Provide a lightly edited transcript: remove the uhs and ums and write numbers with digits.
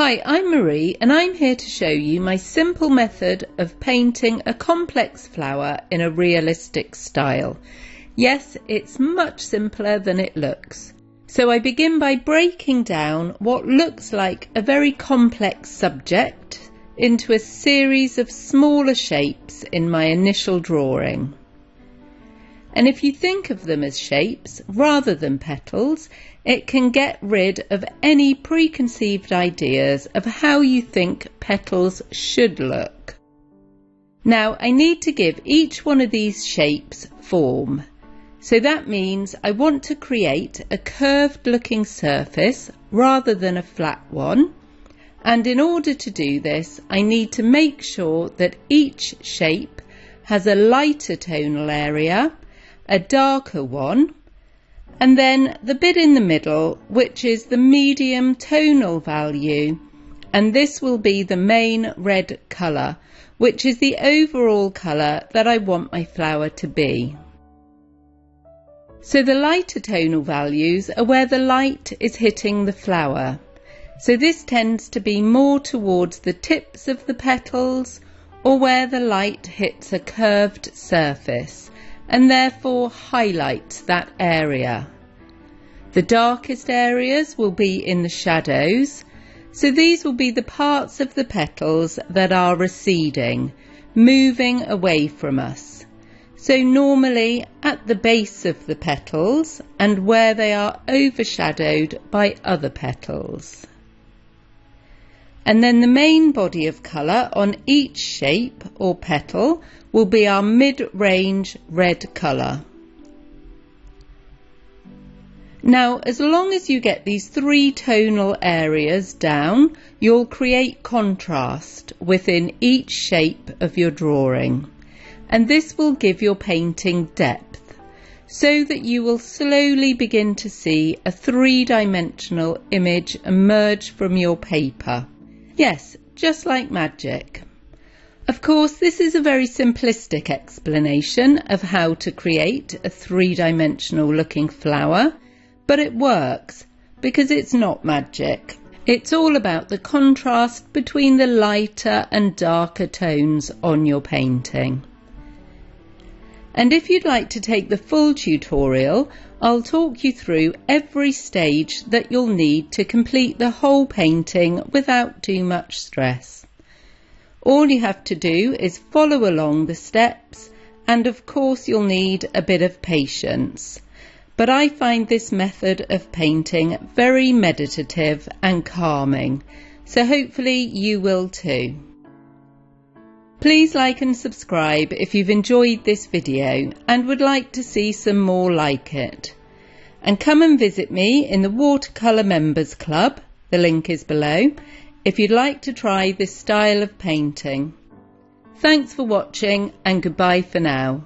Hi, I'm Marie and I'm here to show you my simple method of painting a complex flower in a realistic style. Yes, it's much simpler than it looks. So I begin by breaking down what looks like a very complex subject into a series of smaller shapes in my initial drawing. And if you think of them as shapes rather than petals, it can get rid of any preconceived ideas of how you think petals should look. Now, I need to give each one of these shapes form. So that means I want to create a curved looking surface rather than a flat one. And in order to do this, I need to make sure that each shape has a lighter tonal area, a darker one, and then the bit in the middle, which is the medium tonal value, and this will be the main red colour, which is the overall colour that I want my flower to be. So the lighter tonal values are where the light is hitting the flower. So this tends to be more towards the tips of the petals or where the light hits a curved surface and therefore highlights that area. The darkest areas will be in the shadows, so these will be the parts of the petals that are receding, moving away from us. So normally at the base of the petals and where they are overshadowed by other petals. And then the main body of colour on each shape or petal will be our mid-range red colour. Now, as long as you get these three tonal areas down, you'll create contrast within each shape of your drawing. And this will give your painting depth, so that you will slowly begin to see a three-dimensional image emerge from your paper. Yes, just like magic. Of course, this is a very simplistic explanation of how to create a three-dimensional looking flower, but it works because it's not magic. It's all about the contrast between the lighter and darker tones on your painting. And if you'd like to take the full tutorial, I'll talk you through every stage that you'll need to complete the whole painting without too much stress. All you have to do is follow along the steps, and of course you'll need a bit of patience. But I find this method of painting very meditative and calming, so hopefully you will too. Please like and subscribe if you've enjoyed this video and would like to see some more like it. And come and visit me in the Watercolor Members Club, the link is below, if you'd like to try this style of painting. Thanks for watching and goodbye for now.